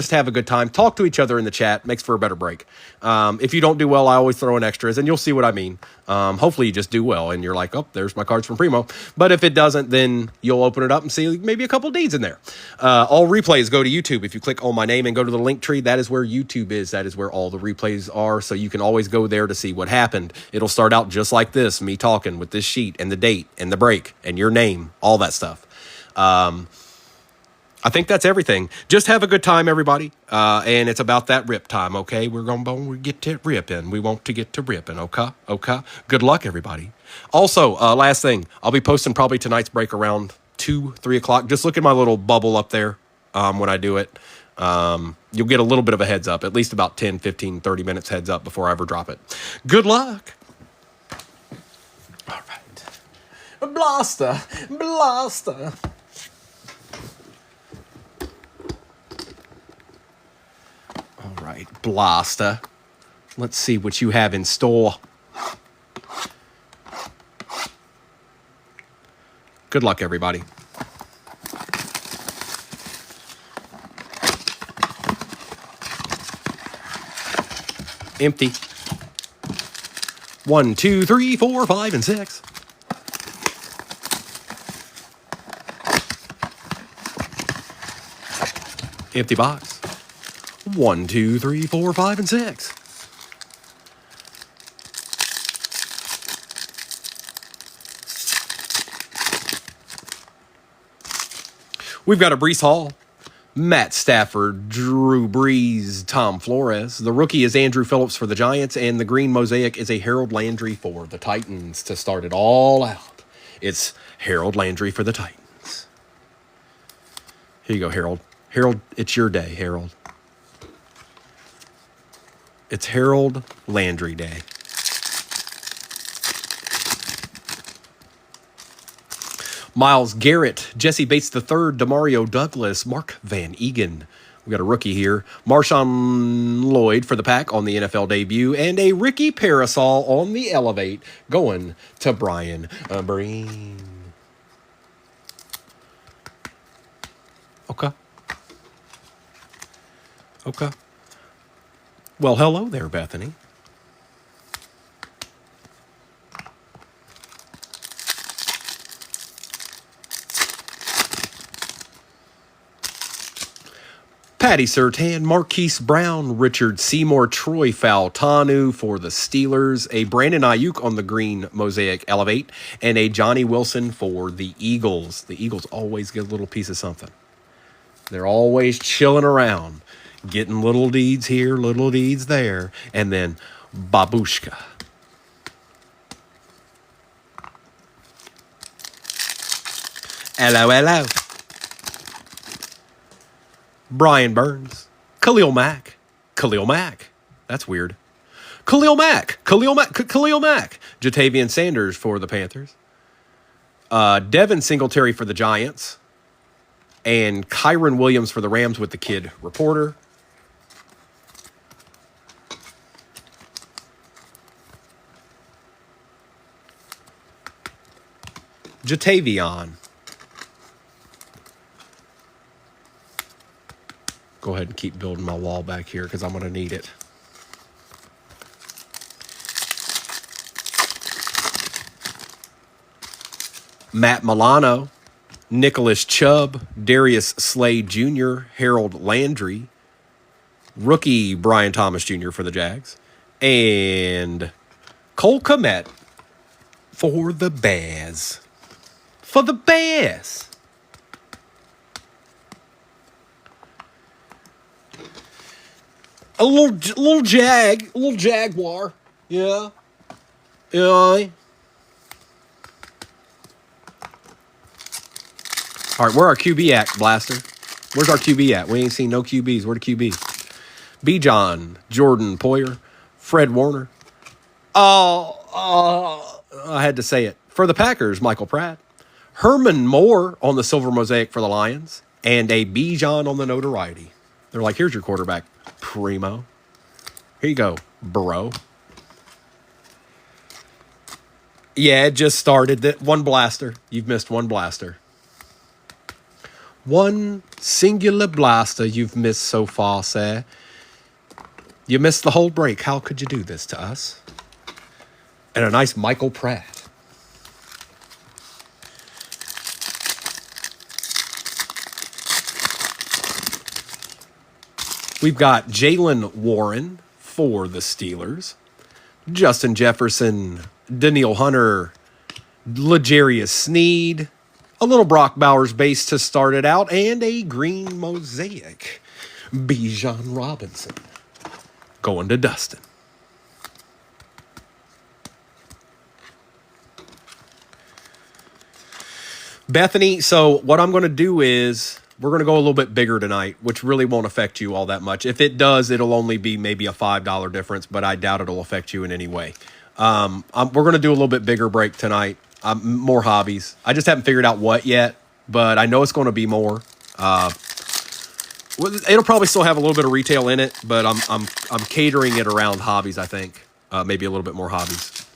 just have a good time. Talk to each other in the chat. Makes for a better break. If you don't do well, I always throw in extras, and you'll see what I mean. Hopefully you just do well, and you're like, oh, there's my cards from Primo. But if it doesn't, then you'll open it up and see maybe a couple deeds in there. All replays go to YouTube. If you click on my name and go to the link tree, that is where YouTube is. That is where all the replays are, so you can always go there to see what happened. It'll start out just like this, me talking with this sheet and the date and the break and your name, all that stuff. I think that's everything. Just have a good time, everybody. And it's about that rip time, okay? We're going to get to ripping. We want to get to ripping, okay? Okay? Good luck, everybody. Also, last thing. I'll be posting probably tonight's break around 2, 3 o'clock. Just look at my little bubble up there when I do it. You'll get a little bit of a heads up, at least about 10, 15, 30 minutes heads up before I ever drop it. Good luck. All right. Blaster. Blaster. All right, Blaster. Let's see what you have in store. Good luck, everybody. Empty. 1, 2, 3, 4, 5, and 6. Empty box. 1, 2, 3, 4, 5, and 6. We've got a Breece Hall, Matt Stafford, Drew Brees, Tom Flores. The rookie is Andrew Phillips for the Giants, and the green mosaic is a Harold Landry for the Titans to start it all out. It's Harold Landry for the Titans. Here you go, Harold. Harold, it's your day, Harold. It's Harold Landry Day. Myles Garrett, Jesse Bates III, Demario Douglas, Mark Van Egan. We got a rookie here. Marshawn Lloyd for the Pack on the NFL debut, and a Ricky Parasol on the Elevate going to Brian Breen. Okay. Okay. Well, hello there, Bethany. Patty Surtain, Marquise Brown, Richard Seymour, Troy Fautanu for the Steelers, a Brandon Ayuk on the green mosaic Elevate, and a Johnny Wilson for the Eagles. The Eagles always get a little piece of something. They're always chilling around, getting little deeds here, little deeds there, and then babushka. Hello, hello. Brian Burns, Khalil Mack. That's weird. Khalil Mack. Jatavian Sanders for the Panthers. Devin Singletary for the Giants. And Kyron Williams for the Rams with the kid reporter. Jatavion. Go ahead and keep building my wall back here because I'm going to need it. Matt Milano, Nicholas Chubb, Darius Slade Jr., Harold Landry, rookie Brian Thomas Jr. for the Jags, and Cole Kmet for the Bears. For the Bears. A little jaguar. Yeah. Yeah. All right, where our QB at, Blaster? Where's our QB at? We ain't seen no QBs. Where the QBs? B-John, Jordan Poyer, Fred Warner. Oh, I had to say it. For the Packers, Michael Pratt. Herman Moore on the silver mosaic for the Lions. And a B-John on the notoriety. They're like, here's your quarterback, Primo. Here you go, bro. Yeah, it just started. One blaster. You've missed one blaster. One singular blaster you've missed so far, sir. You missed the whole break. How could you do this to us? And a nice Michael Pratt. We've got Jalen Warren for the Steelers. Justin Jefferson, Daniil Hunter, L'Jarius Sneed, a little Brock Bowers base to start it out, and a green mosaic. Bijan Robinson going to Dustin. Bethany, so what I'm going to do is we're going to go a little bit bigger tonight, which really won't affect you all that much. If it does, it'll only be maybe a $5 difference, but I doubt it'll affect you in any way. We're going to do a little bit bigger break tonight. More hobbies. I just haven't figured out what yet, but I know it's going to be more. It'll probably still have a little bit of retail in it, but I'm catering it around hobbies. I think maybe a little bit more hobbies.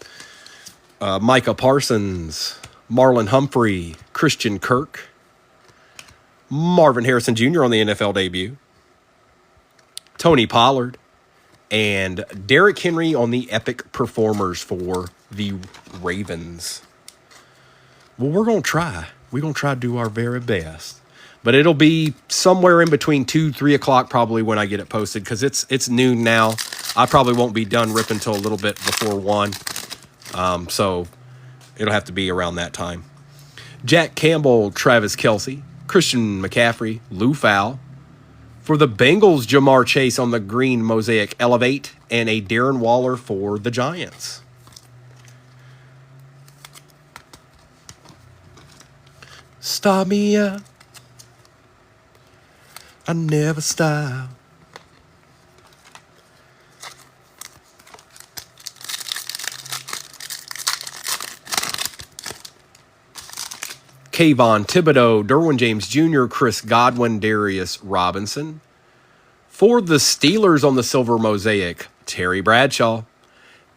Micah Parsons, Marlon Humphrey, Christian Kirk, Marvin Harrison Jr. on the NFL debut, Tony Pollard, and Derrick Henry on the Epic Performers for the Ravens. Well, we're going to try. We're going to try to do our very best. But it'll be somewhere in between 2, 3 o'clock probably when I get it posted because it's noon now. I probably won't be done ripping until a little bit before 1. So it'll have to be around that time. Jack Campbell, Travis Kelce, Christian McCaffrey, Lou Fowl. For the Bengals, Jamar Chase on the green mosaic Elevate, and a Darren Waller for the Giants. Start me up. I never stop. Kayvon Thibodeau, Derwin James Jr., Chris Godwin, Darius Robinson. For the Steelers on the silver mosaic, Terry Bradshaw.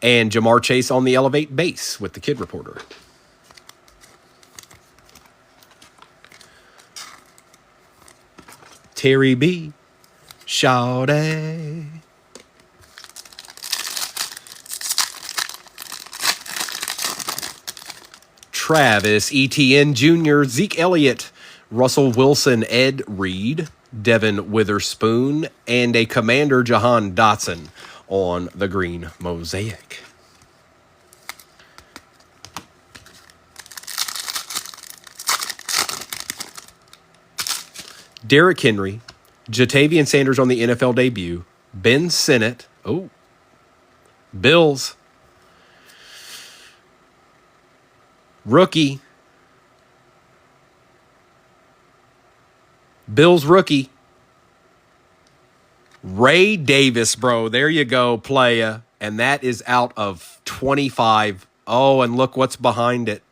And Jamar Chase on the Elevate base with the Kid Reporter. Terry B. Shawty. Travis Etienne Jr., Zeke Elliott, Russell Wilson, Ed Reed, Devin Witherspoon, and a Commander Jahan Dotson on the green mosaic. Derrick Henry, Jatavian Sanders on the NFL debut, Ben Sinnott, Bills, rookie, Bills rookie, Ray Davis, bro. There you go, playa. And that is out of 25. Oh, and look what's behind it.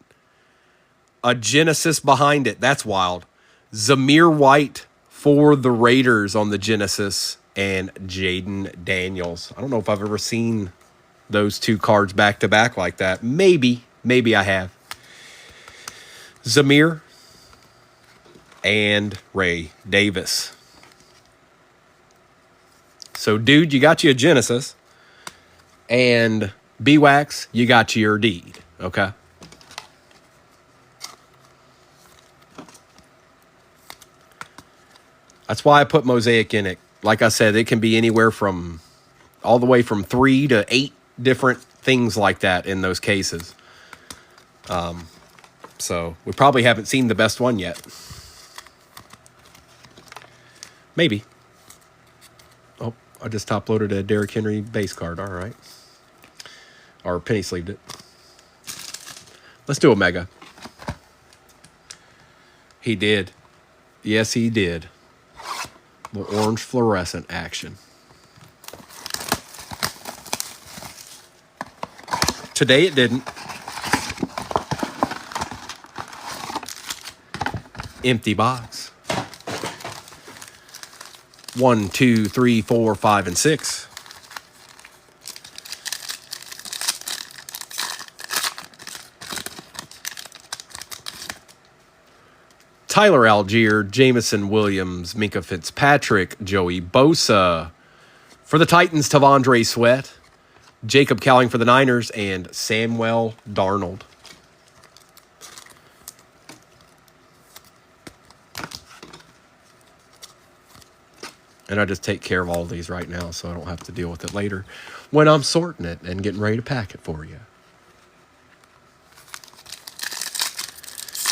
A Genesis behind it. That's wild. Zamir White for the Raiders on the Genesis, and Jaden Daniels. I don't know if I've ever seen those two cards back to back like that. Maybe I have. Zamir and Ray Davis. So, dude, you got you a Genesis, and B-Wax, you got your deed, okay? That's why I put Mosaic in it. Like I said, it can be anywhere from all the way from 3 to 8 different things like that in those cases. So we probably haven't seen the best one yet. Maybe. Oh, I just top-loaded a Derrick Henry base card. All right. Or penny sleeved it. Let's do a mega. He did. Yes, he did. The orange fluorescent action. Today it didn't. Empty box. 1, 2, 3, 4, 5, and 6. Tyler Algier, Jamison Williams, Minka Fitzpatrick, Joey Bosa. For the Titans, Tavondre Sweat, Jacob Cowling for the Niners, and Samuel Darnold. And I just take care of all of these right now so I don't have to deal with it later when I'm sorting it and getting ready to pack it for you.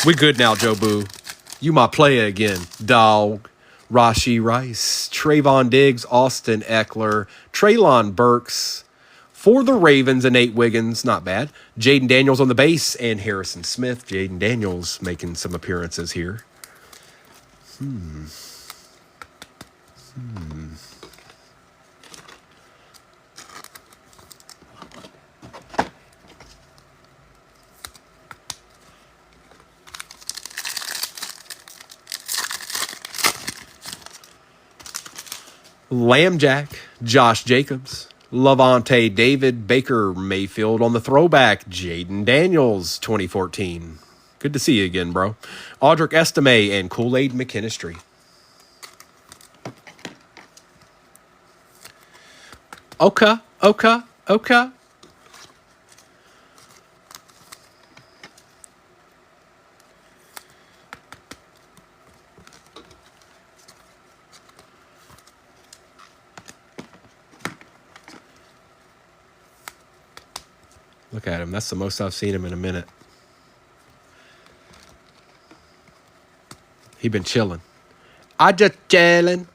We good now, Joe Boo. You my player again, dog. Rashi Rice, Trayvon Diggs, Austin Eckler, Treylon Burks. For the Ravens, and Nate Wiggins, not bad. Jaden Daniels on the base, and Harrison Smith. Jaden Daniels making some appearances here. Lambjack, Josh Jacobs, Lavonte David, Baker Mayfield on the throwback, Jaden Daniels, 2014. Good to see you again, bro. Audric Estime and Kool-Aid McKinstry. Okay. Look at him. That's the most I've seen him in a minute. He been chilling. I just chilling.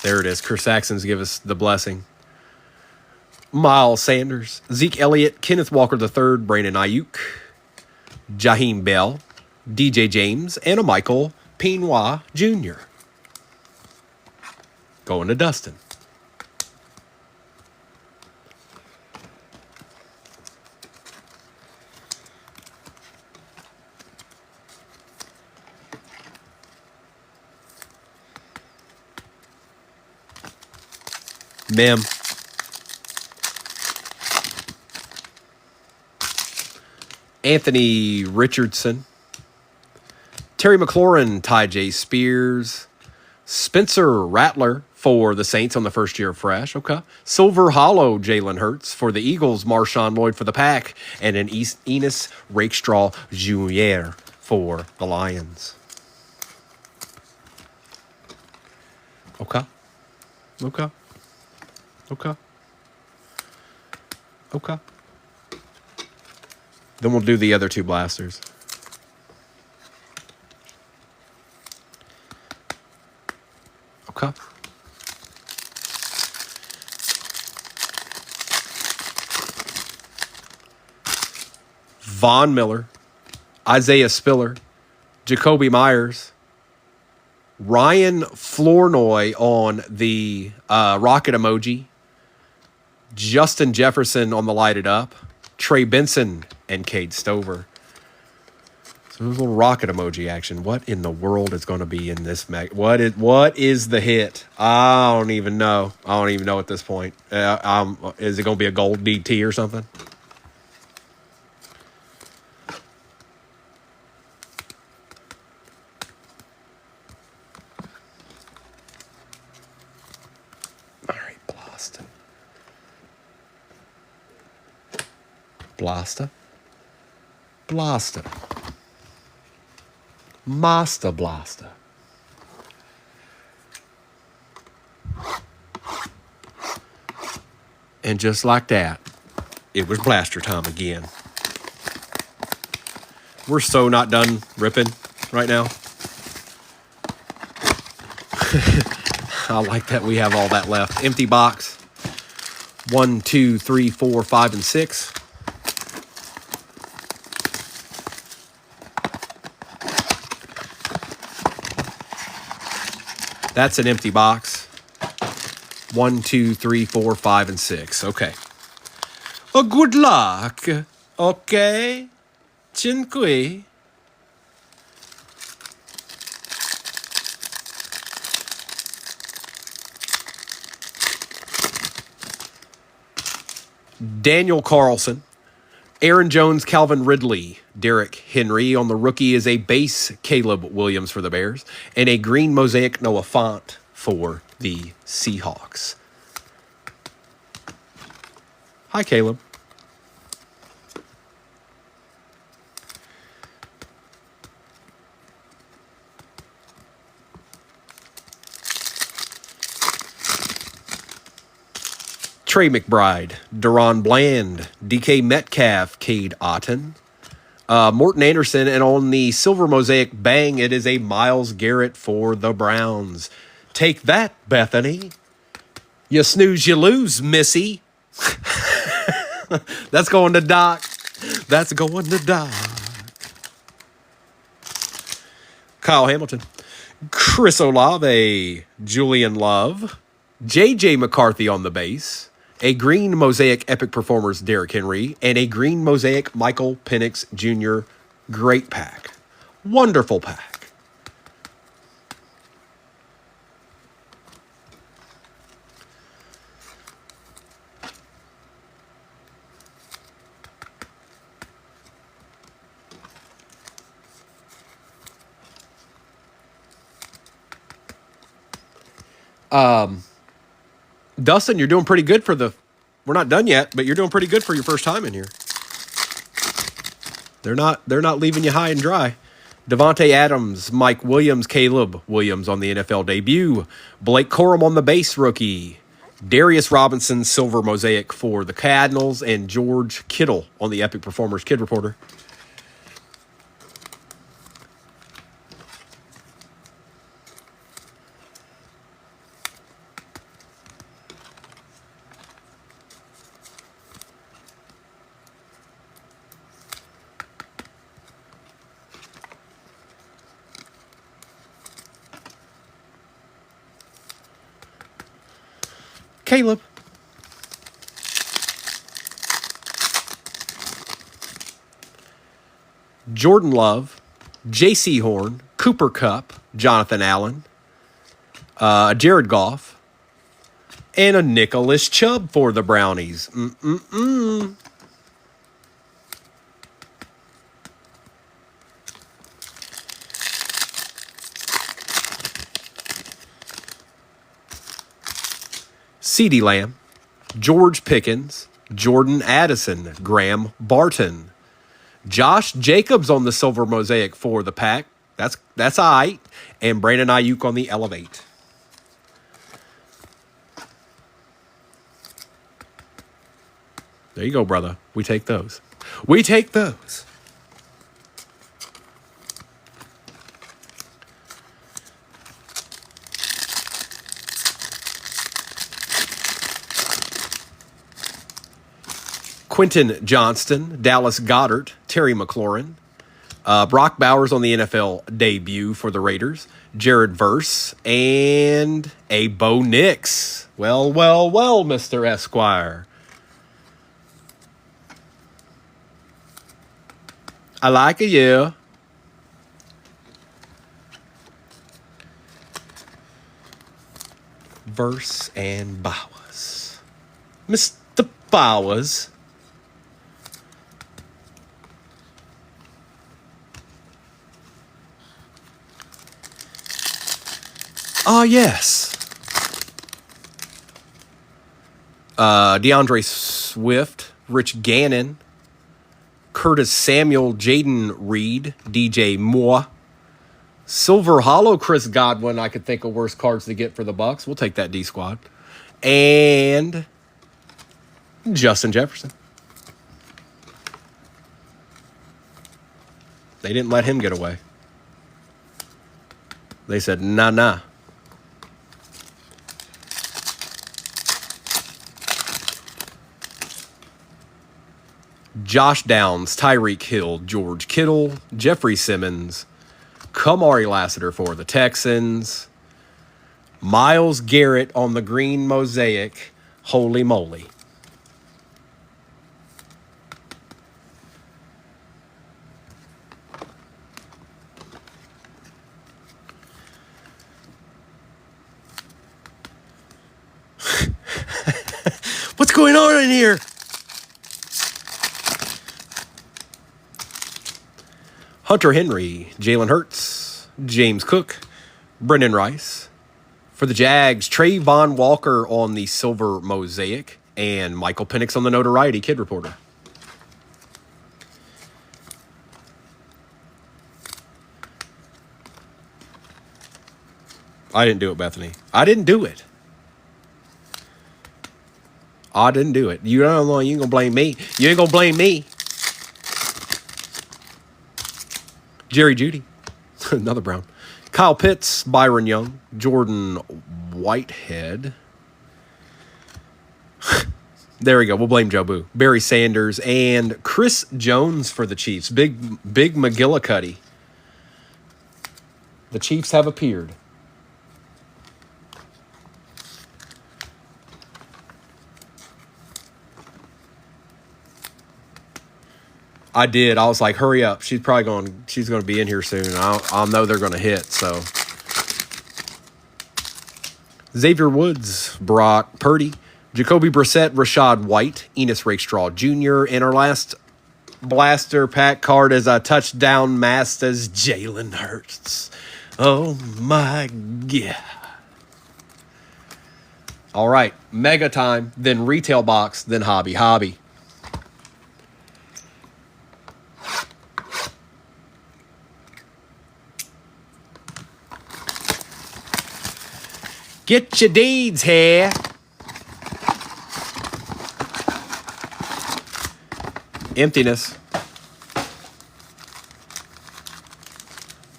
There it is. Chris Saxon's give us the blessing. Miles Sanders, Zeke Elliott, Kenneth Walker III, Brandon Ayuk, Jaheim Bell, DJ James, and a Michael Pinoy Jr. Going to Dustin. Mem. Anthony Richardson. Terry McLaurin, Ty J. Spears. Spencer Rattler for the Saints on the first year of Fresh. Okay. Silver Hollow, Jalen Hurts. For the Eagles, Marshawn Lloyd for the Pack. And an Enos Rakestraw Jr. for the Lions. Okay. Then we'll do the other two blasters. Okay. Von Miller, Isaiah Spiller, Jacoby Myers, Ryan Flournoy on the rocket emoji, Justin Jefferson on the lighted up, Trey Benson, and Cade Stover. So there's a little rocket emoji action. What in the world is going to be in this mag? What is the hit? I don't even know. I don't even know at this point. Is it going to be a gold DT or something? All right, Blaster. Master Blaster. And just like that, it was blaster time again. We're so not done ripping right now. I like that we have all that left. Empty box. 1, 2, 3, 4, 5, and 6. That's an empty box. 1, 2, 3, 4, 5, and 6. Okay. Good luck. Okay. Cinque. Daniel Carlson, Aaron Jones, Calvin Ridley, Derrick Henry. On the rookie is a base Caleb Williams for the Bears, and a green mosaic Noah Fant for the Seahawks. Hi, Caleb. Trey McBride, Deron Bland, DK Metcalf, Cade Otton, Morton Anderson, and on the silver mosaic, bang, it is a Myles Garrett for the Browns. Take that, Bethany. You snooze, you lose, Missy. That's going to Doc. That's going to Doc. Kyle Hamilton, Chris Olave, Julian Love, J.J. McCarthy on the base, a green mosaic Epic Performers Derrick Henry, and a green mosaic Michael Penix Jr. Great pack. Wonderful pack. Dustin, you're doing pretty good for the... We're not done yet, but you're doing pretty good for your first time in here. They're not leaving you high and dry. Devontae Adams, Mike Williams, Caleb Williams on the NFL debut. Blake Corum on the base rookie. Darius Robinson, silver mosaic for the Cardinals. And George Kittle on the Epic Performers Kid Reporter. Caleb. Jordan Love, J.C. Horn, Cooper Kupp, Jonathan Allen, Jared Goff, and a Nicholas Chubb for the Brownies. CeeDee Lamb, George Pickens, Jordan Addison, Graham Barton, Josh Jacobs on the silver mosaic for the pack. That's all right. And Brandon Ayuk on the Elevate. There you go, brother. We take those. We take those. Quentin Johnston, Dallas Goedert, Terry McLaurin, Brock Bowers on the NFL debut for the Raiders, Jared Verse, and a Bo Nix. Well, Mr. Esquire. I like it, yeah. Verse and Bowers. Mr. Bowers. Ah, yes. DeAndre Swift, Rich Gannon, Curtis Samuel, Jaden Reed, DJ Moore, Silver Hollow, Chris Godwin. I could think of worse cards to get for the Bucks. We'll take that D squad. And Justin Jefferson. They didn't let him get away. They said, nah. Josh Downs, Tyreek Hill, George Kittle, Jeffrey Simmons, Kamari Lassiter for the Texans, Myles Garrett on the green mosaic. Holy moly. What's going on in here? Hunter Henry, Jalen Hurts, James Cook, Brendan Rice. For the Jags, Trayvon Walker on the silver mosaic, and Michael Penix on the notoriety kid reporter. I didn't do it, Bethany. I didn't do it. I didn't do it. You don't know. You ain't gonna blame me. You ain't gonna blame me. Jerry Jeudy, another Brown. Kyle Pitts, Byron Young, Jordan Whitehead. There we go. We'll blame Joe Boo. Barry Sanders and Chris Jones for the Chiefs. Big McGillicuddy. The Chiefs have appeared. I did. I was like, hurry up. She's going to be in here soon. I'll know they're going to hit. So Xavier Woods, Brock Purdy, Jacoby Brissett, Rashad White, Enos Rakestraw Jr., and our last blaster pack card is a touchdown masters, Jalen Hurts. Oh my God. All right. Mega time, then retail box, then hobby. Get your deeds here. Emptiness.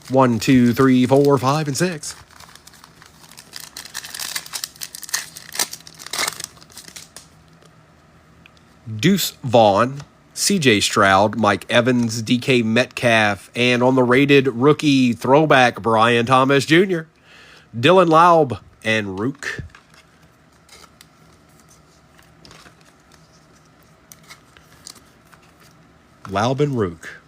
1, 2, 3, 4, 5, and 6. Deuce Vaughn, CJ Stroud, Mike Evans, DK Metcalf, and on the rated rookie throwback, Brian Thomas Jr., Dylan Laub, and Rook. Laub and Rook.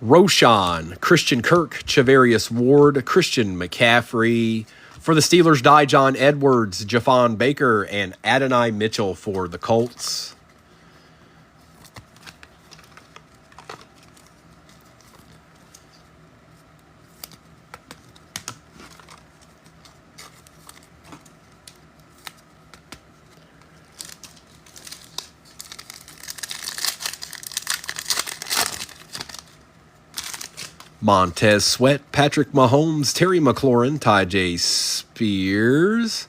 Roshan, Christian Kirk, Chavarius Ward, Christian McCaffrey. For the Steelers, Dijon Edwards, Japhon Baker, and Adonai Mitchell for the Colts. Montez Sweat, Patrick Mahomes, Terry McLaurin, Ty J. Spears.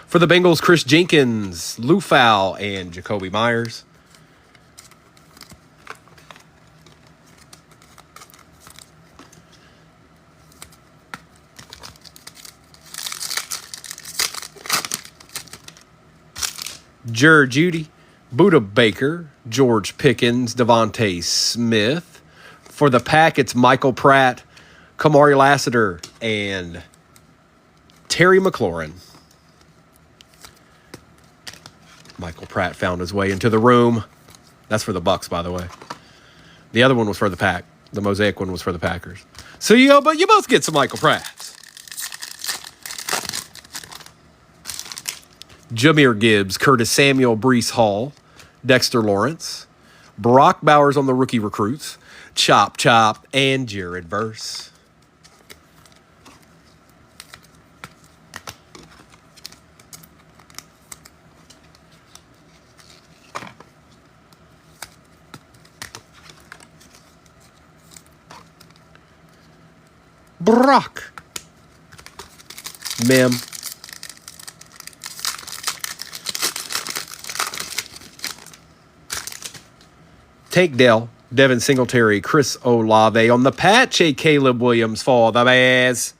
For the Bengals, Chris Jenkins, Lou Fowl, and Jacoby Myers. Jerry Jeudy, Buda Baker, George Pickens, Devontae Smith. For the Pack, it's Michael Pratt, Kamari Lassiter, and Terry McLaurin. Michael Pratt found his way into the room. That's for the Bucks, by the way. The other one was for the Pack. The Mosaic one was for the Packers. So you both get some Michael Pratts. Jahmyr Gibbs, Curtis Samuel, Breece Hall, Dexter Lawrence, Brock Bowers on the rookie recruits, Chop, and Jared Verse. Brock. Mem. Tank Dell, Devin Singletary, Chris Olave on the patch, Caleb Williams for the Bears.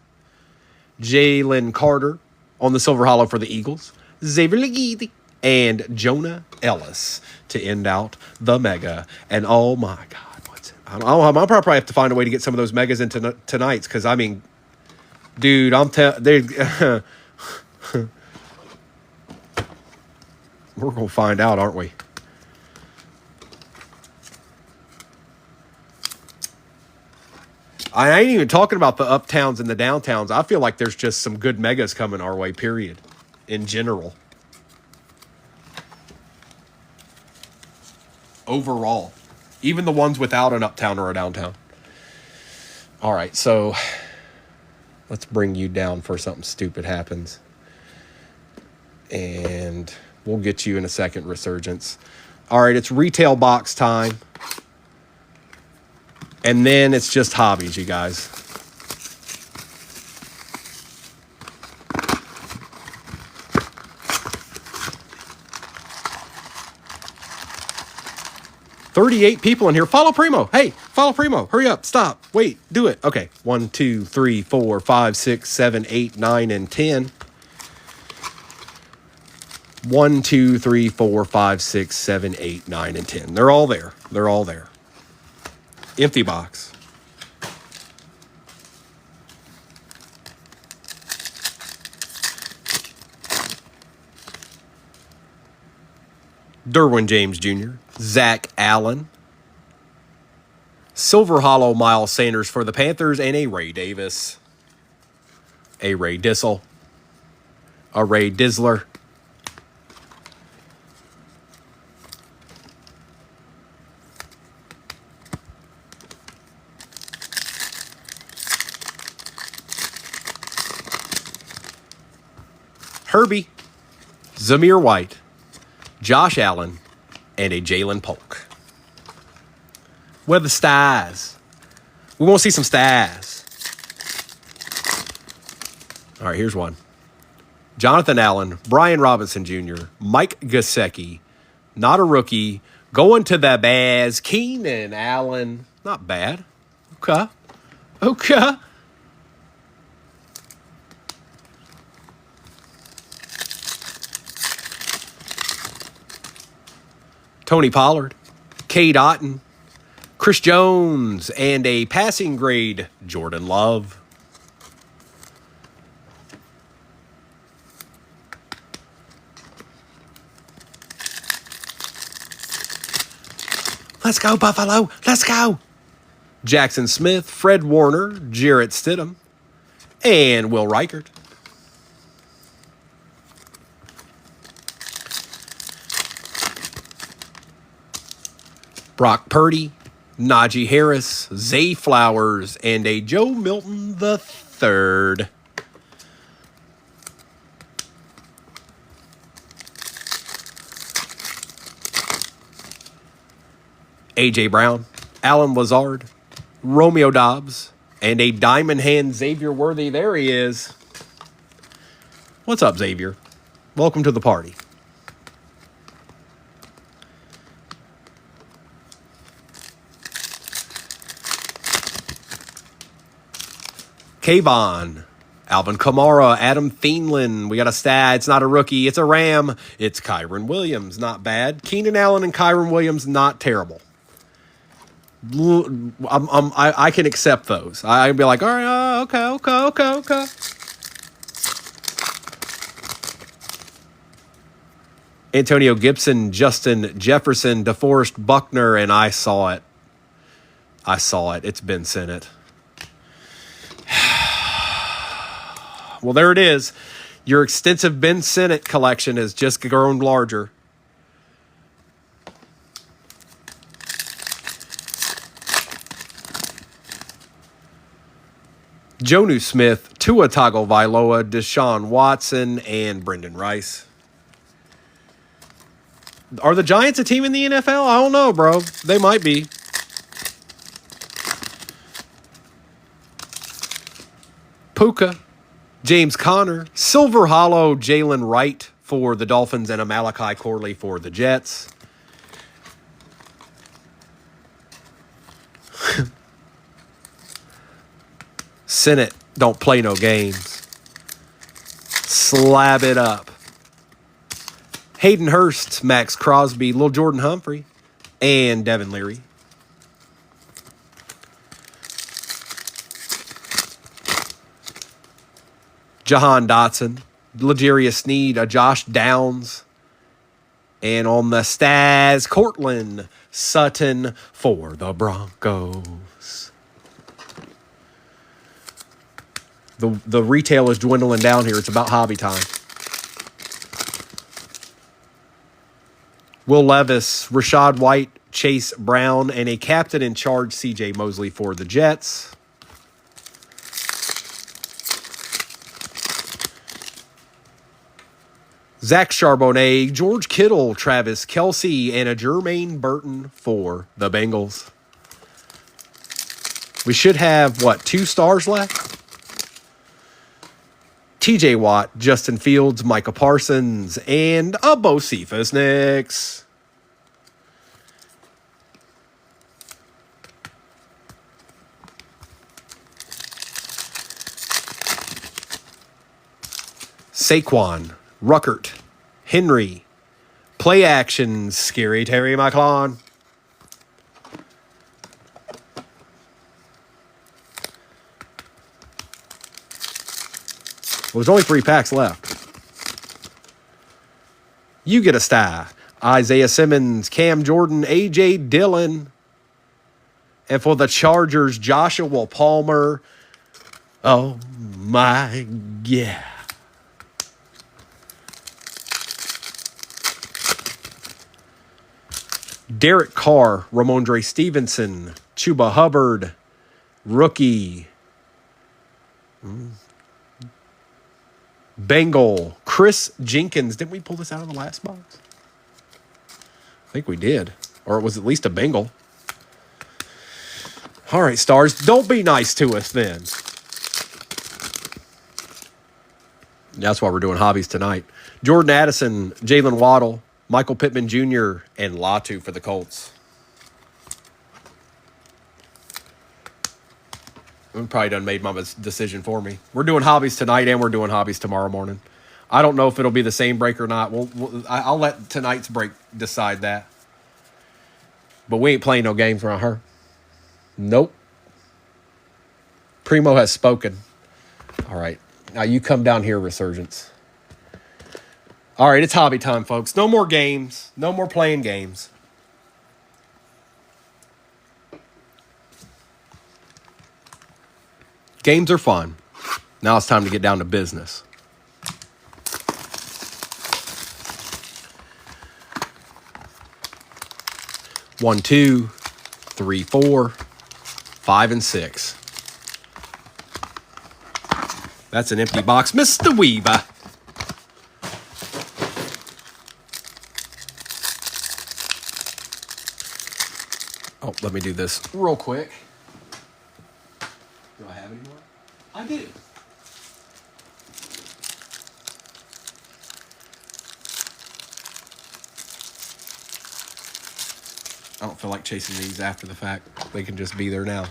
Jalen Carter on the Silver Hollow for the Eagles. Xavier Legidi and Jonah Ellis to end out the mega. And oh my God, what's it? I'll probably have to find a way to get some of those megas into tonight's because, I mean, dude, we're going to find out, aren't we? I ain't even talking about the uptowns and the downtowns. I feel like there's just some good megas coming our way, period, in general. Overall. Even the ones without an uptown or a downtown. All right, so let's bring you down for something stupid happens. And we'll get you in a second, Resurgence. All right, it's retail box time. And then it's just hobbies, you guys. $38 people in here. Follow Primo. Hey, follow Primo. Hurry up. Stop. Wait. Do it. Okay. 1, 2, 3, 4, 5, 6, 7, 8, 9, and 10. 1, 2, 3, 4, 5, 6, 7, 8, 9, and 10. They're all there. They're all there. Empty box. Derwin James Jr., Zach Allen, Silver Hollow Miles Sanders for the Panthers, and a Ray Davis, a Ray Dissel, a Ray Dizzler, Herbie, Zamir White, Josh Allen, and a Jalen Polk. Where the stars? We want to see some stars. All right, here's one. Jonathan Allen, Brian Robinson Jr., Mike Gesicki, not a rookie, going to the Bears, Keenan Allen. Not bad. Okay. Tony Pollard, Cade Otton, Chris Jones, and a passing grade, Jordan Love. Let's go, Buffalo. Let's go. Jackson Smith, Fred Warner, Jarrett Stidham, and Will Reichert. Brock Purdy, Najee Harris, Zay Flowers, and a Joe Milton III. A.J. Brown, Alan Lazard, Romeo Dobbs, and a diamond hand Xavier Worthy. There he is. What's up, Xavier? Welcome to the party. Kayvon, Alvin Kamara, Adam Thielen. We got a stat. It's not a rookie. It's a Ram. It's Kyron Williams. Not bad. Keenan Allen and Kyron Williams, not terrible. I can accept those. I can be like, all right, okay. Antonio Gibson, Justin Jefferson, DeForest Buckner, and I saw it. It's Ben Sinnott. Well, there it is. Your extensive Ben Sinnott collection has just grown larger. Jonu Smith, Tua Tagovailoa, Deshaun Watson, and Brendan Rice. Are the Giants a team in the NFL? I don't know, bro. They might be. Puka, James Conner, Silver Hollow, Jalen Wright for the Dolphins, and a Malachi Corley for the Jets. Sinnott, don't play no games. Slab it up. Hayden Hurst, Max Crosby, Lil Jordan Humphrey, and Devin Leary. Jahan Dotson, L'Jarius Sneed, Josh Downs, and on the Staz, Cortland Sutton for the Broncos. The retail is dwindling down here. It's about hobby time. Will Levis, Rashad White, Chase Brown, and a captain in charge, C.J. Mosley for the Jets. Zach Charbonnet, George Kittle, Travis Kelce, and a Jermaine Burton for the Bengals. We should have, 2 stars left? TJ Watt, Justin Fields, Micah Parsons, and a Bo Cephas next. Saquon, Ruckert, Henry, play action, Scary Terry McLaurin. Well, there's only 3 packs left. You get a star. Isaiah Simmons, Cam Jordan, A.J. Dillon. And for the Chargers, Joshua Palmer. Oh, my, yeah. Derek Carr, Ramondre Stevenson, Chuba Hubbard, rookie. Bengal, Chris Jenkins. Didn't we pull this out of the last box? I think we did. Or it was at least a Bengal. All right, Stars. Don't be nice to us then. That's why we're doing hobbies tonight. Jordan Addison, Jalen Waddle, Michael Pittman Jr., and Latu for the Colts. We probably done made my decision for me. We're doing hobbies tonight and we're doing hobbies tomorrow morning. I don't know if it'll be the same break or not. I'll let tonight's break decide that. But we ain't playing no games around her. Nope. Primo has spoken. All right. Now you come down here, Resurgence. All right, it's hobby time, folks. No more games. No more playing games. Games are fun. Now it's time to get down to business. One, 2, 3, 4, 5, and 6. That's an empty box, Mr. Weaver. Oh, let me do this real quick. Do I have any more? I do. I don't feel like chasing these after the fact. They can just be there now.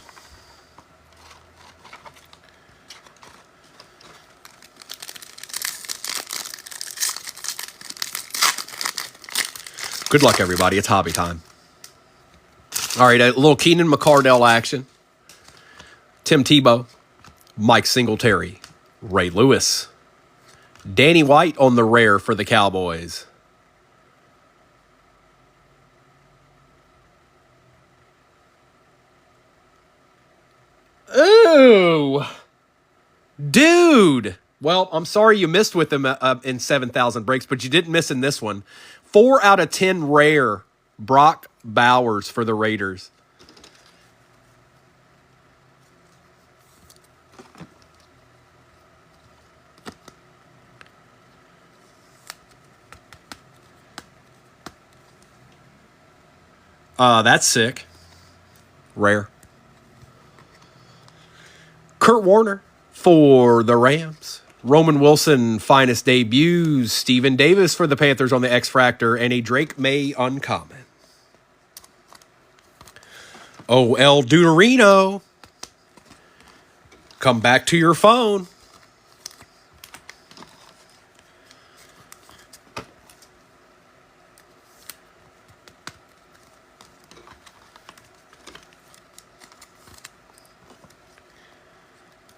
Good luck, everybody. It's hobby time. All right, a little Keenan McCardell action. Tim Tebow, Mike Singletary, Ray Lewis, Danny White on the rare for the Cowboys. Ooh, dude. Well, I'm sorry you missed with him in 7,000 breaks, but you didn't miss in this one. 4 out of 10 rare, Brock Bowers for the Raiders. That's sick. Rare. Kurt Warner for the Rams. Roman Wilson, finest debuts. Steven Davis for the Panthers on the X-Fractor. And a Drake May uncommon. O.L. Deuterino. Come back to your phone.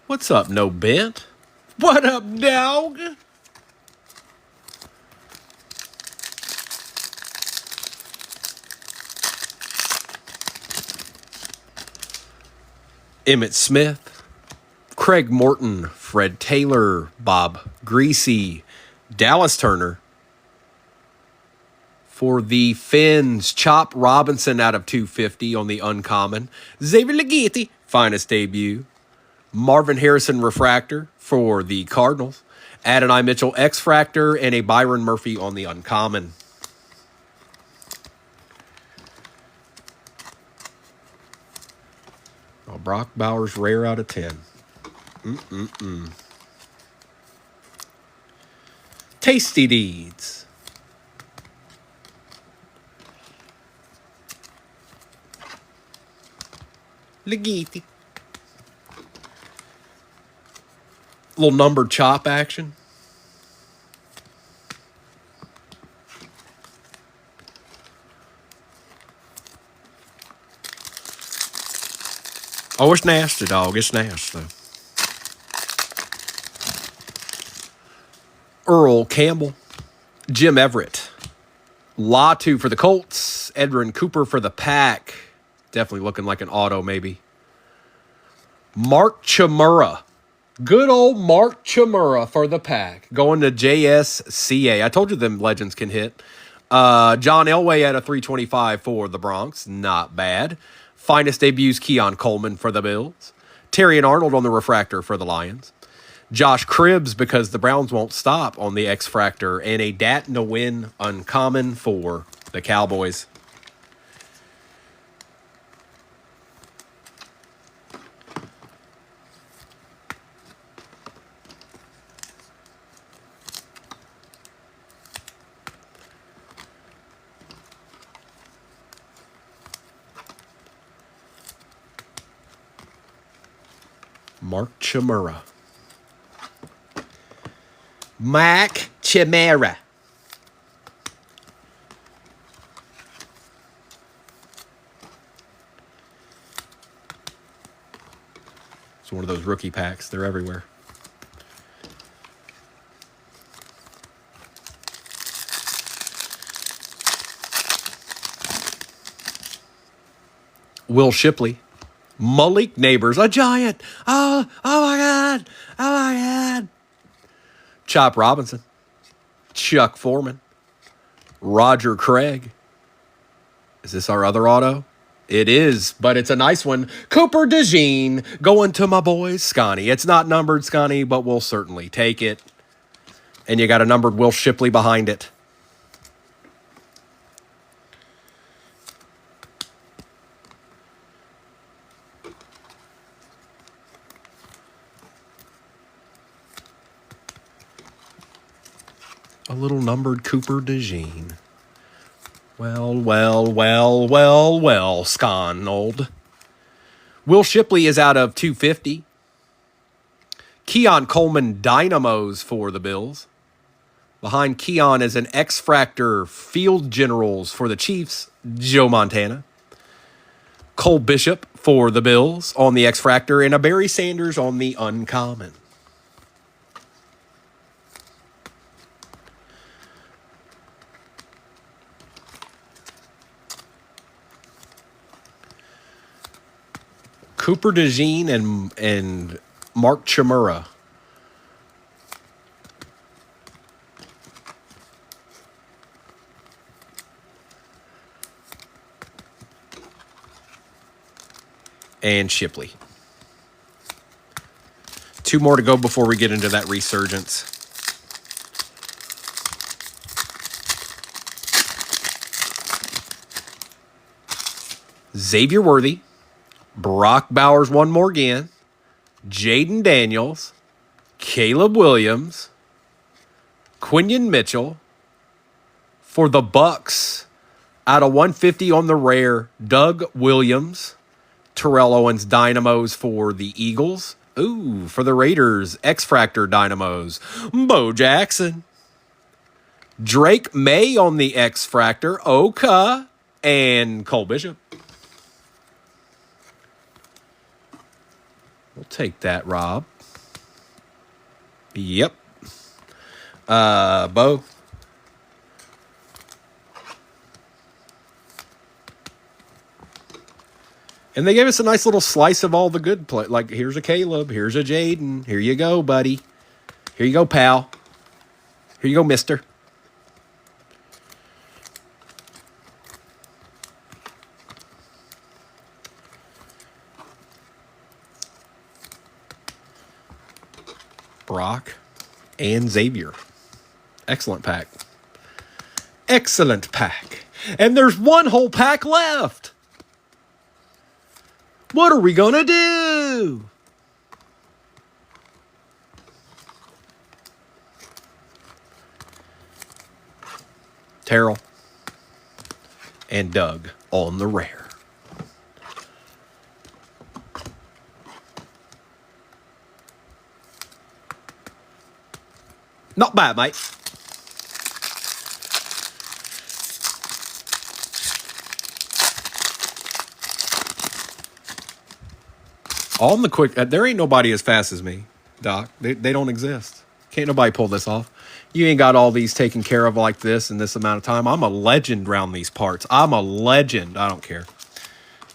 What's up, No Bent? What up, dog? Emmitt Smith, Craig Morton Fred Taylor, Bob Greasy, Dallas Turner. For the Finns, Chop Robinson out of 250 on the uncommon. Xavier Leggetti, finest debut. Marvin Harrison refractor for the Cardinals. Adonai Mitchell X-Fractor and a Byron Murphy on the uncommon. Oh, Brock Bowers rare out of 10. Tasty Deeds. Leggetti. Little numbered chop action. Oh, it's nasty, dog. It's nasty. Earl Campbell. Jim Everett. Latu for the Colts. Edrin Cooper for the Pack. Definitely looking like an auto, maybe. Mark Chmura. Good old Mark Chmura for the Pack. Going to JSCA. I told you them legends can hit. John Elway at a 325 for the Bronx. Not bad. Finest debuts, Keon Coleman for the Bills. Terry and Arnold on the refractor for the Lions. Josh Cribbs, because the Browns won't stop, on the X-Fractor. And a Dat Nguyen uncommon for the Cowboys. Mark Chmura. Mac Chimera. It's one of those rookie packs. They're everywhere. Will Shipley. Malik Neighbors, a giant. Oh my God. Oh my God. Chop Robinson. Chuck Foreman. Roger Craig. Is this our other auto? It is, but it's a nice one. Cooper DeJean going to my boy Scotty. It's not numbered, Scotty, but we'll certainly take it. And you got a numbered Will Shipley behind it. A little numbered Cooper DeJean. Well, Sconold. Will Shipley is out of 250. Keon Coleman Dynamos for the Bills. Behind Keon is an X-Fractor Field Generals for the Chiefs, Joe Montana. Cole Bishop for the Bills on the X-Fractor, and a Barry Sanders on the uncommon. Cooper DeJean and Mark Chmura. And Shipley. Two more to go before we get into that resurgence. Xavier Worthy. Brock Bowers one more again. Jaden Daniels. Caleb Williams. Quinion Mitchell. For the Bucks, out of 150 on the rare, Doug Williams. Terrell Owens Dynamos for the Eagles. Ooh, for the Raiders, X-Fractor Dynamos. Bo Jackson. Drake May on the X-Fractor. Oka. And Cole Bishop. We'll take that, Rob. Yep. Bo. And they gave us a nice little slice of all the good play. Like, here's a Caleb. Here's a Jaden. Here you go, buddy. Here you go, pal. Here you go, mister. Brock and Xavier. Excellent pack. Excellent pack. And there's one whole pack left. What are we going to do? Terrell and Doug on the rare. Not bad, mate. On the quick, there ain't nobody as fast as me, Doc. They don't exist. Can't nobody pull this off. You ain't got all these taken care of like this in this amount of time. I'm a legend around these parts. I'm a legend. I don't care.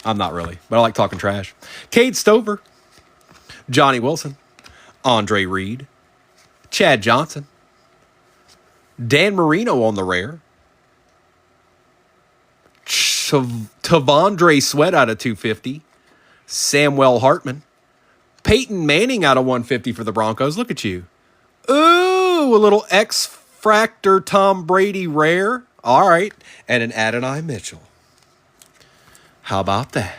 I'm not really, but I like talking trash. Cade Stover, Johnny Wilson, Andre Reed, Chad Johnson, Dan Marino on the rare, Tavondre Sweat out of 250, Samuel Hartman, Peyton Manning out of 150 for the Broncos. Look at you. Ooh, a little X-Fractor Tom Brady rare. All right. And an Adonai Mitchell. How about that?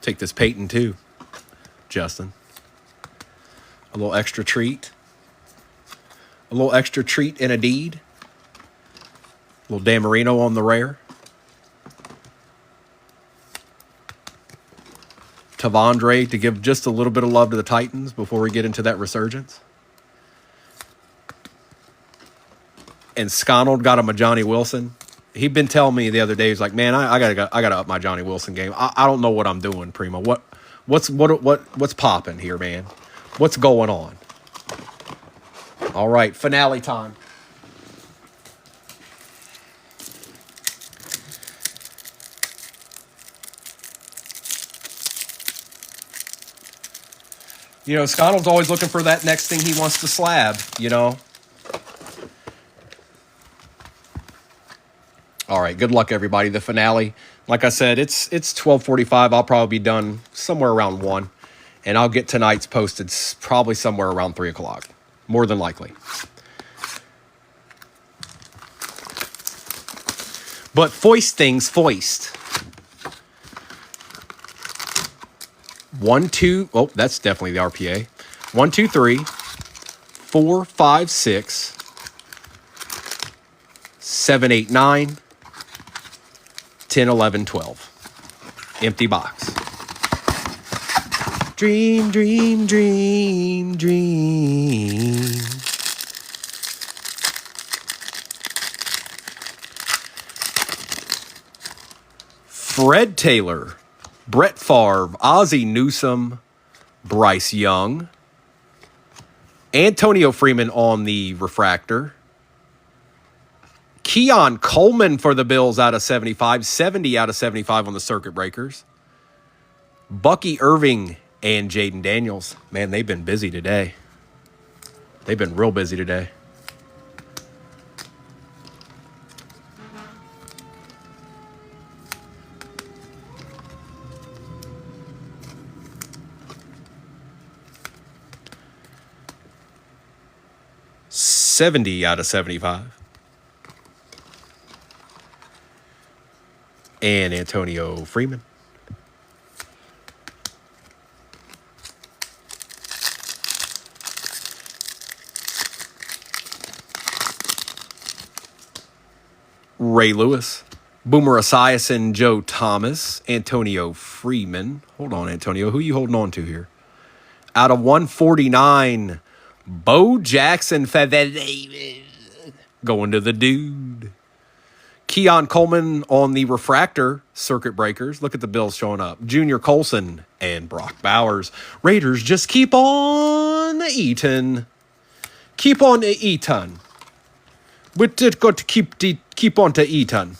Take this Peyton too, Justin. A little extra treat. A little extra treat in a deed. A little Dan Marino on the rare. Tavondre to give just a little bit of love to the Titans before we get into that resurgence. And Sconald got him a Johnny Wilson. He'd been telling me the other day, he's like, man, I gotta up my Johnny Wilson game. I don't know what I'm doing, Primo. What's popping here, man? What's going on? All right, finale time. You know, Sconald's always looking for that next thing he wants to slab, you know. All right, good luck, everybody. The finale, like I said, it's 12:45. I'll probably be done somewhere around 1. And I'll get tonight's posted probably somewhere around 3 o'clock. More than likely. But foist things, foist. 1, 2. Oh, that's definitely the RPA. 1, 2, 3, 4, 5, 6, 7, 8, 9, 10, 11, 12. Empty box. Dream, dream, dream, dream. Fred Taylor, Brett Favre, Ozzie Newsome, Bryce Young, Antonio Freeman on the refractor, Keon Coleman for the Bills out of 75, 70 out of 75 on the circuit breakers, Bucky Irving and Jaden Daniels. Man, they've been busy today. They've been real busy today. $70 out of 75. And Antonio Freeman. Ray Lewis, Boomer Esiason, Joe Thomas, Antonio Freeman. Hold on, Antonio. Who are you holding on to here? Out of 149, Bo Jackson going to the dude. Keon Coleman on the refractor circuit breakers. Look at the Bills showing up. Junior Colson and Brock Bowers. Raiders just keep on eating. Keep on eating. But it got to keep on to eating.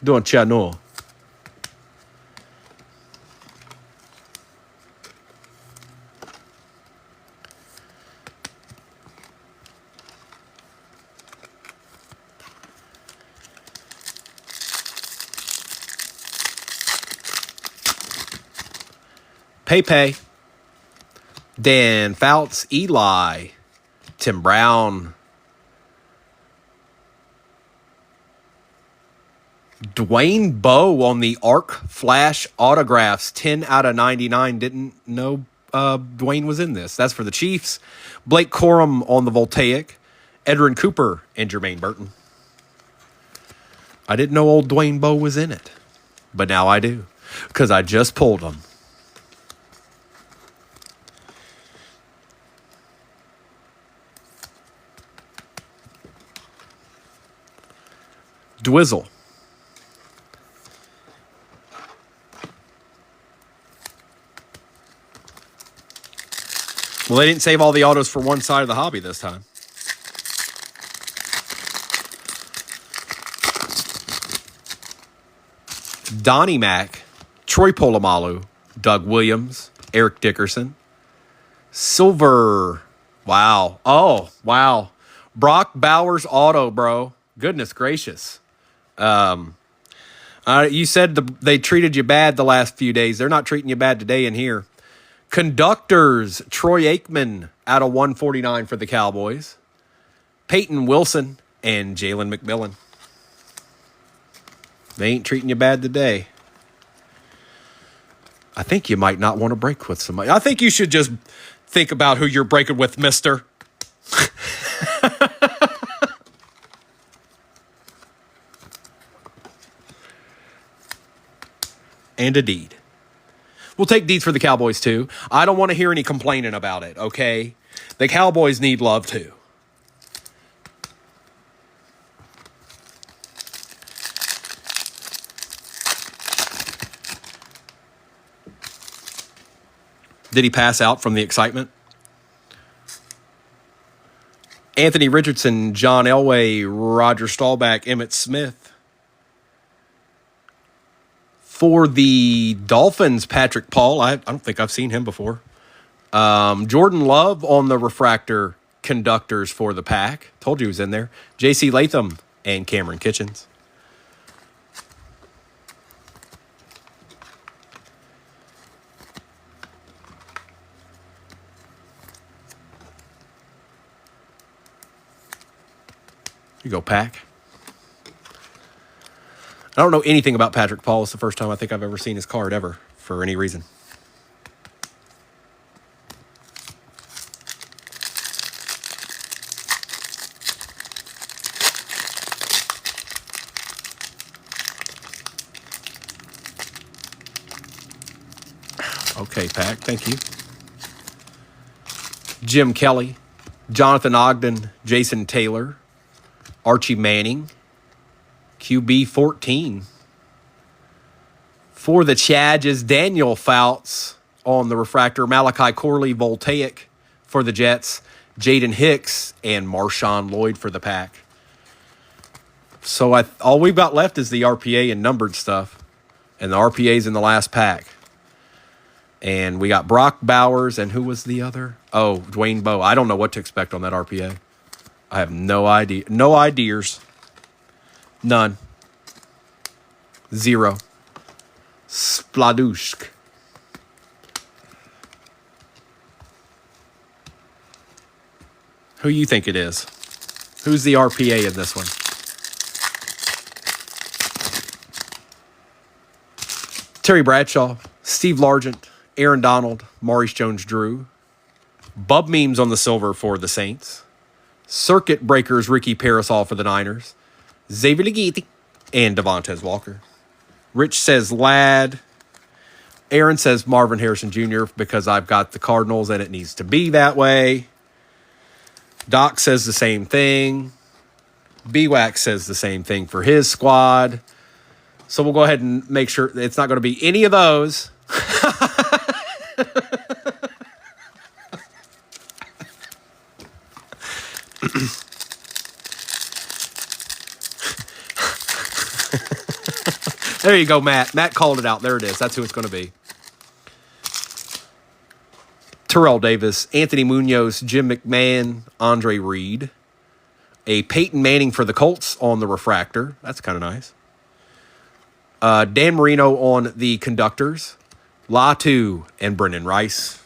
Don't ya know? Pepe, Dan Fouts, Eli, Tim Brown, Dwayne Bowe on the Arc Flash autographs, 10 out of 99. Didn't know Dwayne was in this. That's for the Chiefs. Blake Corum on the Voltaic, Edrin Cooper, and Jermaine Burton. I didn't know old Dwayne Bowe was in it, but now I do because I just pulled him. Dwizzle. Well, they didn't save all the autos for one side of the hobby this time. Donnie Mack, Troy Polamalu, Doug Williams, Eric Dickerson. Silver. Wow. Oh, wow. Brock Bowers auto, bro. Goodness gracious. You said they treated you bad the last few days. They're not treating you bad today in here. Conductors, Troy Aikman out of 149 for the Cowboys. Peyton Wilson and Jalen McMillan. They ain't treating you bad today. I think you might not want to break with somebody. I think you should just think about who you're breaking with, mister. And a deed. We'll take deeds for the Cowboys, too. I don't want to hear any complaining about it, okay? The Cowboys need love, too. Did he pass out from the excitement? Anthony Richardson, John Elway, Roger Staubach, Emmitt Smith. For the Dolphins, Patrick Paul. I don't think I've seen him before. Jordan Love on the refractor conductors for the pack. Told you he was in there. J.C. Latham and Cameron Kitchens. You go, Pack. I don't know anything about Patrick Paul. It's the first time I think I've ever seen his card ever for any reason. Okay, Pack. Thank you. Jim Kelly, Jonathan Ogden, Jason Taylor, Archie Manning, QB 14. For the Chargers, Daniel Fouts on the refractor, Malachi Corley, Voltaic for the Jets, Jaden Hicks, and Marshawn Lloyd for the pack. So all we've got left is the RPA and numbered stuff, and the RPA's in the last pack. And we got Brock Bowers, and who was the other? Oh, Dwayne Bowe. I don't know what to expect on that RPA. I have no idea. No ideas. None. Zero. Spladushk. Who you think it is? Who's the RPA in this one? Terry Bradshaw, Steve Largent, Aaron Donald, Maurice Jones-Drew. Bub Memes on the silver for the Saints. Circuit Breakers, Ricky Parasol for the Niners. Xavier Leggetti and Devontae Walker. Rich says Ladd. Aaron says Marvin Harrison Jr. because I've got the Cardinals and it needs to be that way. Doc says the same thing. BWAC says the same thing for his squad. So we'll go ahead and make sure it's not going to be any of those. There you go, Matt. Matt called it out. There it is. That's who it's going to be. Terrell Davis, Anthony Munoz, Jim McMahon, Andre Reed. A Peyton Manning for the Colts on the refractor. That's kind of nice. Dan Marino on the conductors. Latu and Brendan Rice.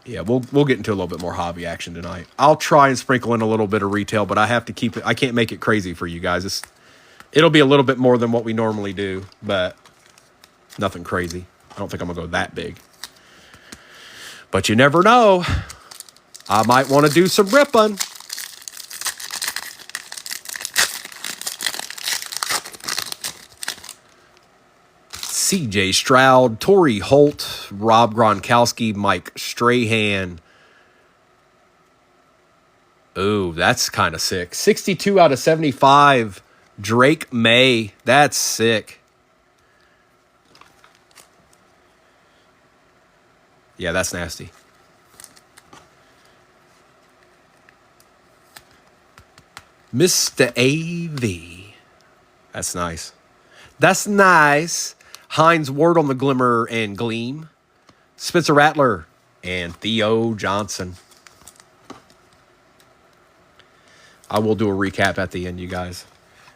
Yeah, we'll get into a little bit more hobby action tonight. I'll try and sprinkle in a little bit of retail, but I have to keep it. I can't make it crazy for you guys. It'll be a little bit more than what we normally do, but nothing crazy. I don't think I'm going to go that big. But you never know. I might want to do some ripping. C.J. Stroud, Torrey Holt, Rob Gronkowski, Mike Strahan. Ooh, that's kind of sick. 62 out of 75, Drake May. That's sick. Yeah, that's nasty. Mr. A.V. That's nice. That's nice. Hines Ward on the Glimmer and Gleam. Spencer Rattler and Theo Johnson. I will do a recap at the end, you guys.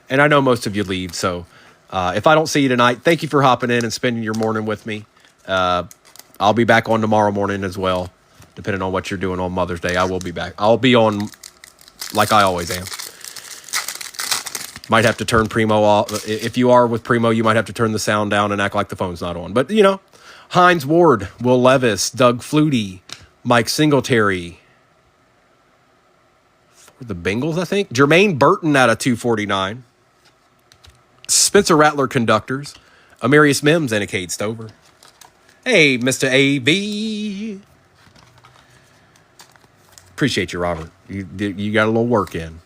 And I know most of you leave, so if I don't see you tonight, thank you for hopping in and spending your morning with me. I'll be back on tomorrow morning as well, depending on what you're doing on Mother's Day. I will be back. I'll be on like I always am. Might have to turn Primo off. If you are with Primo, you might have to turn the sound down and act like the phone's not on. But, you know, Hines Ward, Will Levis, Doug Flutie, Mike Singletary. For the Bengals, I think. Jermaine Burton out of 249. Spencer Rattler Conductors. Amarius Mims and a Cade Stover. Hey, Mr. A.B. Appreciate you, Robert. You got a little work in.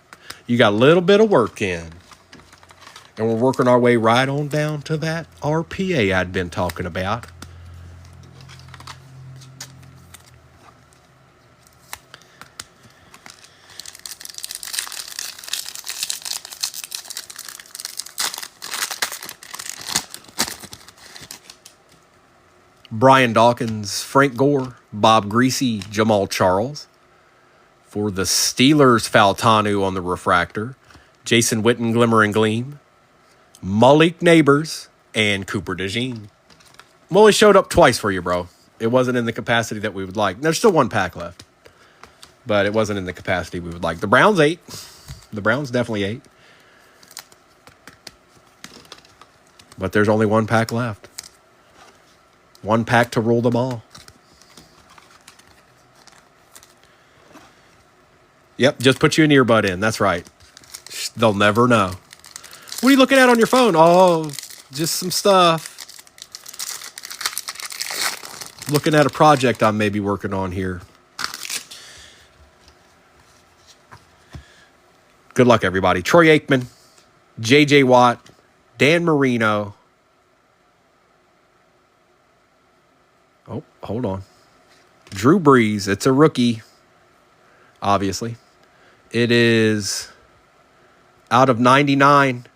You got a little bit of work in. And we're working our way right on down to that RPA I'd been talking about. Brian Dawkins, Frank Gore, Bob Greasy, Jamal Charles. For the Steelers, Faltanu on the refractor. Jason Witten, Glimmer and Gleam. Malik Neighbors, and Cooper DeJean. Mully showed up twice for you, bro. It wasn't in the capacity that we would like. There's still one pack left. But it wasn't in the capacity we would like. The Browns 8. The Browns definitely 8. But there's only one pack left. One pack to rule them all. Yep, just put you an earbud in. That's right. They'll never know. What are you looking at on your phone? Oh, just some stuff. Looking at a project I'm maybe working on here. Good luck, everybody. Troy Aikman, J.J. Watt, Dan Marino. Oh, hold on. Drew Brees. It's a rookie, obviously. It is out of 99.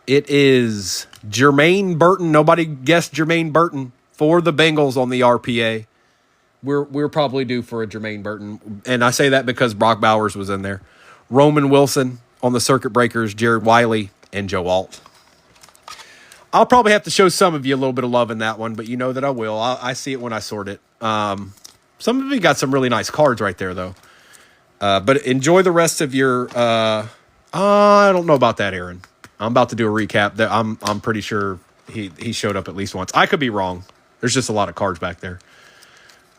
It is Jermaine Burton. Nobody guessed Jermaine Burton for the Bengals on the RPA. We're probably due for a Jermaine Burton. And I say that because Brock Bowers was in there. Roman Wilson on the Circuit Breakers, Jared Wiley, and Joe Alt. I'll probably have to show some of you a little bit of love in that one, but you know that I will. I see it when I sort it. Some of you got some really nice cards right there, though. But enjoy the rest of your... I don't know about that, Aaron. I'm about to do a recap. I'm pretty sure he showed up at least once. I could be wrong. There's just a lot of cards back there.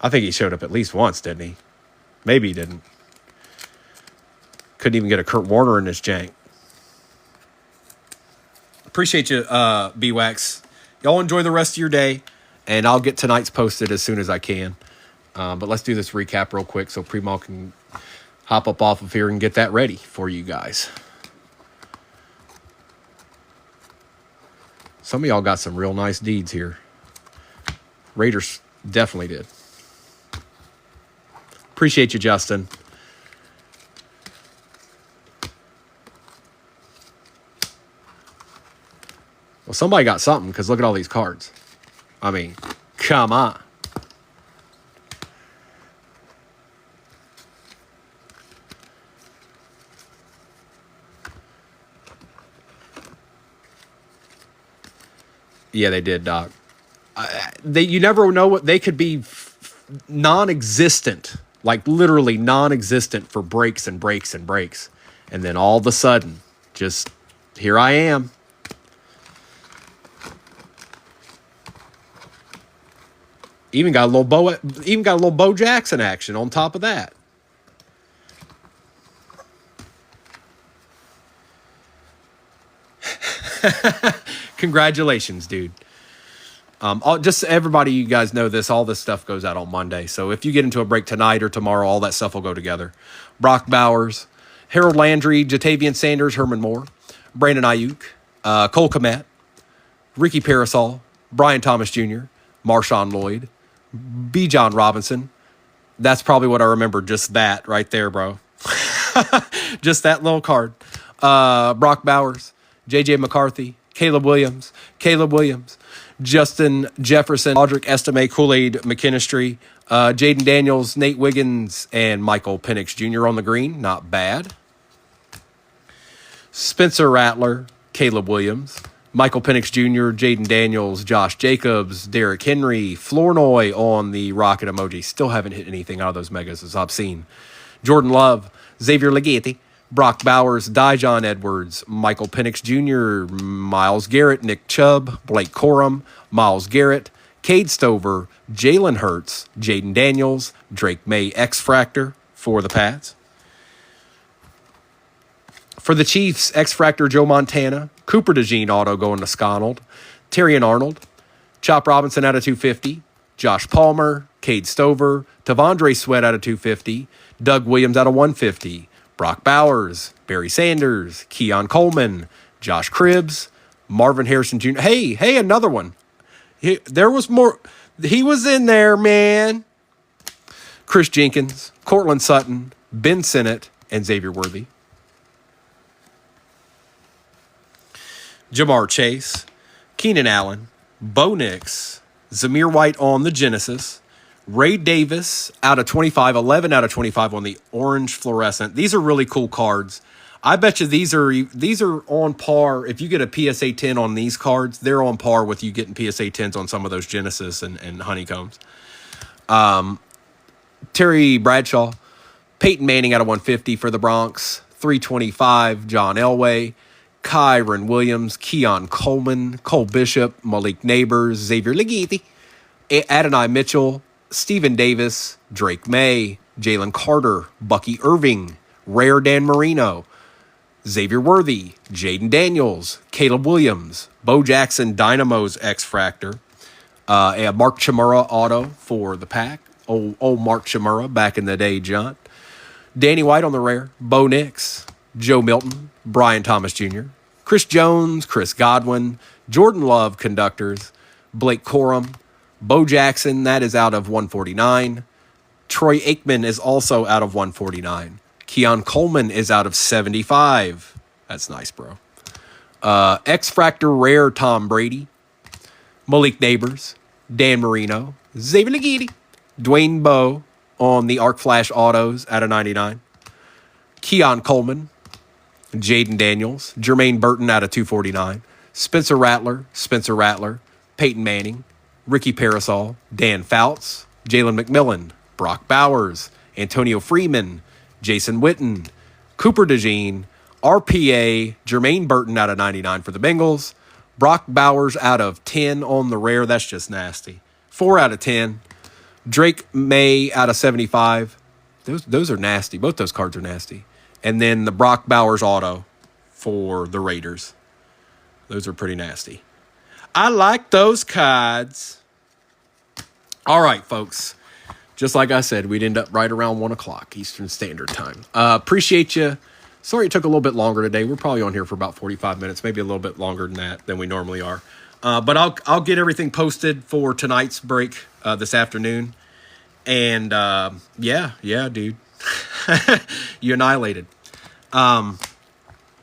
I think he showed up at least once, didn't he? Maybe he didn't. Couldn't even get a Kurt Warner in this jank. Appreciate you, B-Wax. Y'all enjoy the rest of your day, and I'll get tonight's posted as soon as I can. But let's do this recap real quick so Primo can hop up off of here and get that ready for you guys. Some of y'all got some real nice deeds here. Raiders definitely did. Appreciate you, Justin. Well, somebody got something because look at all these cards. I mean, come on. Yeah, they did, Doc. You never know what they could be non-existent, like literally non-existent for breaks and breaks and breaks. And then all of a sudden, just here I am. Even got a little Bo Jackson action on top of that. Congratulations, dude. Just everybody, you guys know this. All this stuff goes out on Monday. So if you get into a break tonight or tomorrow, all that stuff will go together. Brock Bowers, Harold Landry, Jatavian Sanders, Herman Moore, Brandon Ayuk, Cole Kmet, Ricky Parasol, Brian Thomas Jr., Marshawn Lloyd, B. John Robinson. That's probably what I remember. Just that right there, bro. Just that little card. Brock Bowers, J.J. McCarthy, Caleb Williams, Justin Jefferson, Audric Estime, Kool-Aid McKinstry, Jaden Daniels, Nate Wiggins, and Michael Penix Jr. on the green. Not bad. Spencer Rattler, Caleb Williams, Michael Penix Jr., Jaden Daniels, Josh Jacobs, Derrick Henry, Flournoy on the rocket emoji. Still haven't hit anything out of those megas as I've seen. Jordan Love, Xavier Leggetti, Brock Bowers, Dijon Edwards, Michael Penix Jr., Myles Garrett, Nick Chubb, Blake Corum, Myles Garrett, Cade Stover, Jalen Hurts, Jaden Daniels, Drake May X-Fractor for the Pats. For the Chiefs, X-Fractor Joe Montana, Cooper DeJean auto going to Sconald, Terrion Arnold, Chop Robinson out of 250, Josh Palmer, Cade Stover, Tavondre Sweat out of 250, Doug Williams out of 150, Brock Bowers, Barry Sanders, Keon Coleman, Josh Cribbs, Marvin Harrison Jr. Hey, another one. There was more. He was in there, man. Chris Jenkins, Cortland Sutton, Ben Sinnott, and Xavier Worthy. Jamar Chase, Keenan Allen, Bo Nix, Zamir White on the Genesis, Ray Davis out of 25, 11 out of 25 on the orange fluorescent. These are really cool cards. I bet you these are on par. If you get a PSA 10 on these cards, they're on par with you getting PSA 10s on some of those Genesis and Honeycombs. Terry Bradshaw, Peyton Manning out of 150 for the Bronx, 325, John Elway, Kyron Williams, Keon Coleman, Cole Bishop, Malik Neighbors, Xavier Leggetti, Adonai Mitchell, Stephen Davis, Drake May, Jalen Carter, Bucky Irving, Rare Dan Marino, Xavier Worthy, Jaden Daniels, Caleb Williams, Bo Jackson, Dynamo's X-Fractor, Mark Chimura auto for the pack. Old Mark Chimura back in the day, John. Danny White on the rare, Bo Nix, Joe Milton, Brian Thomas Jr., Chris Jones, Chris Godwin, Jordan Love conductors, Blake Corum, Bo Jackson, that is out of 149. Troy Aikman is also out of 149. Keon Coleman is out of 75. That's nice, bro. X-Fractor Rare Tom Brady, Malik Neighbors, Dan Marino, Xavier Leggetti, Dwayne Bowe on the Arc Flash Autos out of 99. Keon Coleman, Jaden Daniels, Jermaine Burton out of 249. Spencer Rattler, Peyton Manning, Ricky Parasol, Dan Fouts, Jalen McMillan, Brock Bowers, Antonio Freeman, Jason Witten, Cooper DeJean, RPA, Jermaine Burton out of 99 for the Bengals, Brock Bowers out of 10 on the rare. That's just nasty. 4 out of 10. Drake May out of 75. Those are nasty. Both those cards are nasty. And then the Brock Bowers auto for the Raiders. Those are pretty nasty. I like those cards. All right, folks. Just like I said, we'd end up right around 1 o'clock Eastern Standard Time. Appreciate you. Sorry it took a little bit longer today. We're probably on here for about 45 minutes, maybe a little bit longer than we normally are. But I'll get everything posted for tonight's break this afternoon. And yeah, dude. You annihilated.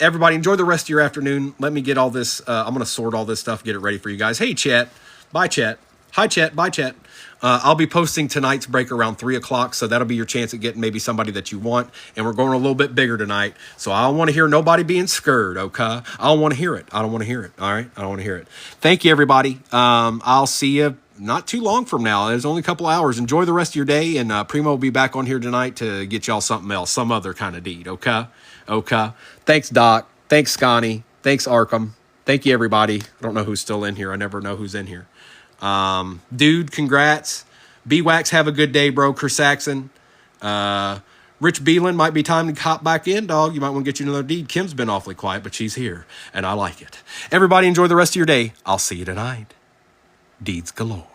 everybody, enjoy the rest of your afternoon. Let me get all this. I'm going to sort all this stuff, get it ready for you guys. Hey, chat. Bye, chat. Hi, chat. Bye, chat. I'll be posting tonight's break around 3 o'clock, so that'll be your chance at getting maybe somebody that you want. And we're going a little bit bigger tonight, so I don't want to hear nobody being scared, okay? I don't want to hear it. I don't want to hear it, all right? I don't want to hear it. Thank you, everybody. I'll see you not too long from now. There's only a couple hours. Enjoy the rest of your day, and Primo will be back on here tonight to get y'all something else, some other kind of deed, okay? Okay. Thanks, Doc. Thanks, Scotty. Thanks, Arkham. Thank you, everybody. I don't know who's still in here. I never know who's in here. Dude, congrats. B-Wax, have a good day, bro. Chris Saxon. Rich Beelan, might be time to hop back in, dog. You might want to get you another deed. Kim's been awfully quiet, but she's here, and I like it. Everybody enjoy the rest of your day. I'll see you tonight. Deeds galore.